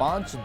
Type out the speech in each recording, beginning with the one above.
5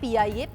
PIA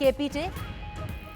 KPT,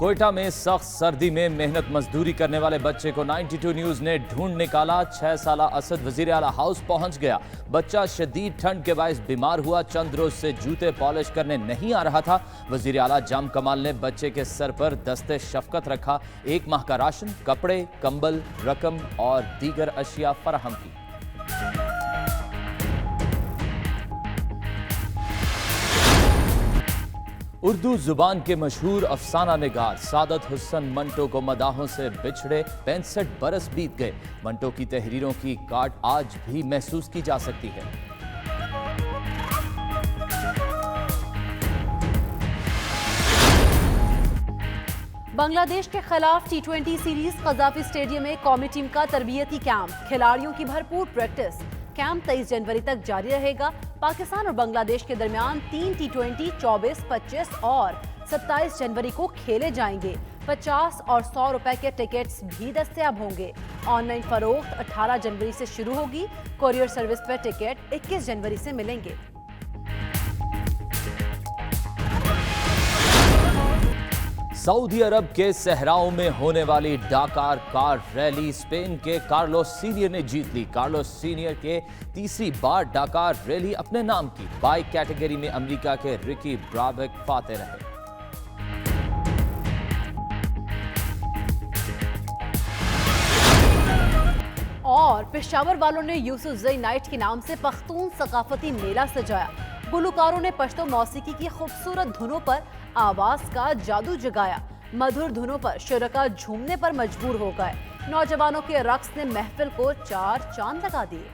Quetta میں سخت سردی میں محنت مزدوری کرنے والے بچے کو 92 نیوز نے ڈھونڈ نکالا. 6 سالہ اسد وزیر اعلیٰ ہاؤس پہنچ گیا. بچہ شدید ٹھنڈ کے باعث بیمار ہوا. چند روز سے جوتے پالش کرنے نہیں آ رہا تھا. وزیر اعلیٰ جام کمال نے بچے کے سر پر دستِ شفقت رکھا. 1 ماہ کا راشن، کپڑے، کمبل، رقم اور دیگر اشیاء فراہم کی. اردو زبان کے مشہور افسانہ نگار سعادت حسن منٹو کو مداحوں سے بچھڑے 65 برس بیت گئے. منٹو کی تحریروں کی کاٹ آج بھی محسوس کی جا سکتی ہے. بنگلہ دیش کے خلاف T20 سیریز قذافی اسٹیڈیم میں قومی ٹیم کا تربیتی کیمپ. کھلاڑیوں کی بھرپور پریکٹس. کیمپ 23 جنوری تک جاری رہے گا. پاکستان اور بنگلہ دیش کے درمیان 3 T20 24، 25 اور 27 جنوری کو کھیلے جائیں گے. 50 اور 100 روپے کے ٹکٹس بھی دستیاب ہوں گے. آن لائن فروخت 18 جنوری سے شروع ہوگی. کوریئر سروس پر ٹکٹ 21 جنوری سے ملیں گے. سعودی عرب کے صحراؤں میں ہونے والی ڈاکار کار ریلی اسپین کے کارلوس سینئر نے جیت لی. کارلوس سینئر کے تیسری بار ڈاکار ریلی اپنے نام کی. بائیک کیٹیگری میں امریکہ کے رکی برابک فاتح رہے. اور پشاور والوں نے یوسف زئی نائٹ کے نام سے پختون ثقافتی میلہ سجایا. گلوکاروں نے پشتو موسیقی کی خوبصورت دھنوں پر آواز کا جادو جگایا. مدھر دھنوں پر شرکا جھومنے پر مجبور ہو گئے. نوجوانوں کے رقص نے محفل کو 4 چاند لگا دیے.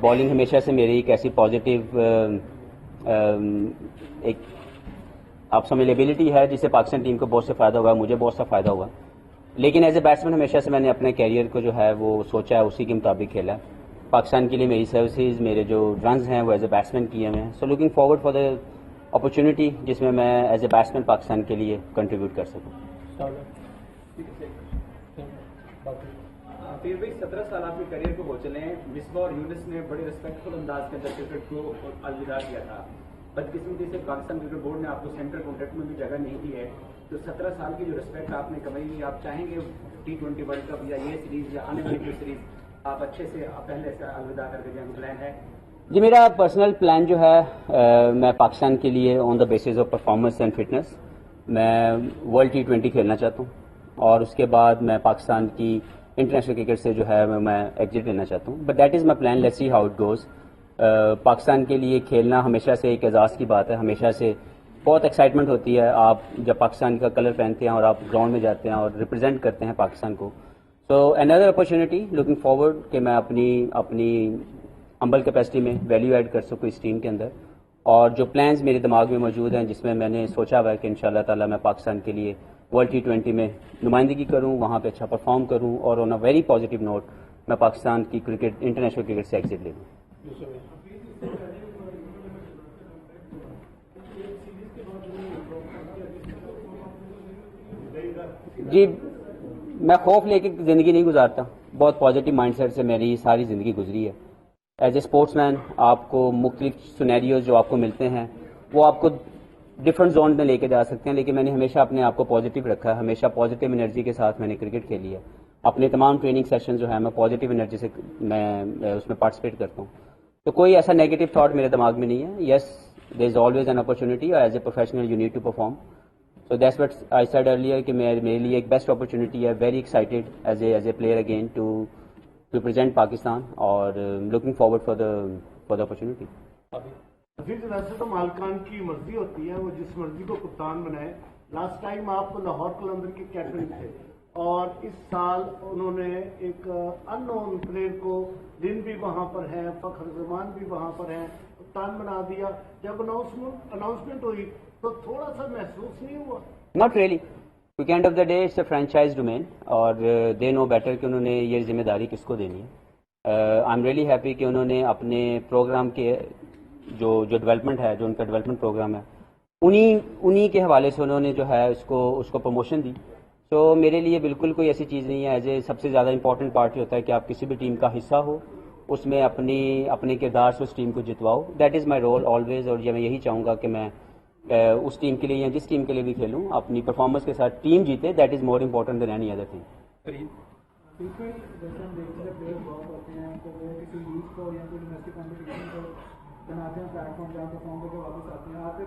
بالنگ ہمیشہ سے میری ایک ایسی پازیٹیو ایک آپ سمجھ ہے جس سے پاکستان ٹیم کو بہت سے فائدہ ہوا، مجھے بہت سا فائدہ ہوا. لیکن ایز اے بیٹسمین ہمیشہ سے میں نے اپنے کیریئر کو جو ہے وہ سوچا ہے، اسی کے مطابق کھیلا. پاکستان کے لیے میری سروسز، میرے جو رنز ہیں وہ ایز اے بیٹسمین کیے ہوئے ہیں. So looking forward for the opportunity جس میں ایز اے بیٹسمین پاکستان کے لیے کنٹریبیوٹ کر سکوں. پھر بھائی 17 سال آپ کے کریئر کو ہو چلے ہیں. مصباح اور یونس نے بڑے ریسپیکٹفل انداز کے اندر کرکٹ کو الوداع کیا تھا. بدقسمتی سے پاکستان کرکٹ بورڈ نے آپ کو سینٹرل کانٹریکٹ میں بھی جگہ نہیں دی ہے. تو 17 سال کی جو ریسپیکٹ آپ نے کمائی، آپ چاہیں گے T20 ورلڈ کپ یا یہ سیریز یا آنے والی سیریز آپ اچھے سے پہلے سے الوداع کر کے جائیں، پلان ہے؟ جی میرا پرسنل پلان جو ہے میں پاکستان کے لیے on the basis of performance and fitness میں ورلڈ T20 کھیلنا چاہتا ہوں. اور اس کے بعد میں پاکستان کی انٹرنیشنل کرکٹ سے جو ہے میں ایگزٹ لینا چاہتا ہوں. But that is my plan. Let's see how it goes. Pakistan کے لیے کھیلنا ہمیشہ سے ایک اعزاز کی بات ہے. ہمیشہ سے بہت ایکسائٹمنٹ ہوتی ہے آپ جب پاکستان کا کلر پہنتے ہیں اور آپ گراؤنڈ میں جاتے ہیں اور ریپرزینٹ کرتے ہیں پاکستان کو. سو اندر اپرچونیٹی لوکنگ فارورڈ کہ میں اپنی ہمبل کیپیسٹی میں ویلیو ایڈ کر سکوں اس ٹیم کے اندر. اور جو پلانز میرے دماغ میں موجود ہیں جس میں نے سوچا ہوا ہے کہ انشاءاللہ تعالی میں پاکستان کے لیے ورلڈ T20 میں نمائندگی کروں، وہاں پہ اچھا پرفارم کروں اور آن اے ویری پازیٹیو نوٹ میں پاکستان کی کرکٹ انٹرنیشنل کرکٹ سے ایگزٹ لے لوں. جی میں خوف لے کے زندگی نہیں گزارتا. بہت پازیٹیو مائنڈ سیٹ سے میری ساری زندگی گزری ہے. ایز اے اسپورٹس مین آپ کو مختلف سینیریوز جو آپ کو ملتے ہیں وہ آپ کو ڈفرنٹ زون میں لے کے جا سکتے ہیں، لیکن میں نے ہمیشہ اپنے آپ کو پازیٹیو رکھا ہے. ہمیشہ پازیٹیو انرجی کے ساتھ میں نے کرکٹ کھیلی ہے. اپنے تمام ٹریننگ سیشن جو ہے میں پازیٹیو انرجی سے میں اس میں پارٹیسپیٹ کرتا ہوں. تو کوئی ایسا نیگیٹو تھاٹ میرے دماغ میں نہیں ہے. Yes there is always an opportunity اور as a professional you need to perform. So that's what I said earlier کہ میرے لیے ایک بیسٹ اپرچونیٹی ہے. Very excited as a player again to represent Pakistan اور looking forward for the opportunity. ویسے تو مالکان کی مرضی ہوتی ہے، وہ جس مرضی کو کپتان بنائے. لاسٹ ٹائم آپ لاہور قلندر کے کیپٹن تھے اور اس سال انہوں نے ایک ان نون پلیئر کو، دن بھی وہاں پر ہے، فخر زمان بھی وہاں پر ہے، کپتان بنا دیا. جب اناؤنسمنٹ ہوئی تو تھوڑا سا محسوس نہیں ہوا؟ Not really. کیونکہ end of the day it's a franchise domain اور دے نو بیٹر کہ انہوں نے یہ ذمہ داری کس کو دینی ہے. آئی ایم ریئلی ہیپی کہ انہوں نے اپنے پروگرام کے جو ڈیولپمنٹ ہے، جو ان کا ڈیولپمنٹ پروگرام ہے، انہی کے حوالے سے انہوں نے جو ہے اس کو پروموشن دی. تو میرے لیے بالکل کوئی ایسی چیز نہیں ہے. ایز اے سب سے زیادہ امپورٹنٹ پارٹ ہوتا ہے کہ آپ کسی بھی ٹیم کا حصہ ہو اس میں اپنے کردار سے اس ٹیم کو جتواؤ. That is my role always. اور میں یہی چاہوں گا کہ میں اس ٹیم کے لیے یا جس ٹیم کے لیے بھی کھیلوں اپنی پرفارمنس کے ساتھ ٹیم جیتے. That is more important than any other thing. بالکل جیسے ہم دیکھتے ہیں پلیئر بہت ہوتے ہیں تو وہ کسی لیگ کو یا کوئی ڈومیسٹک کمپٹیشن کو بناتے ہیں پلیٹ فارم جہاں پرفارم کر کے واپس آتے ہیں. آپ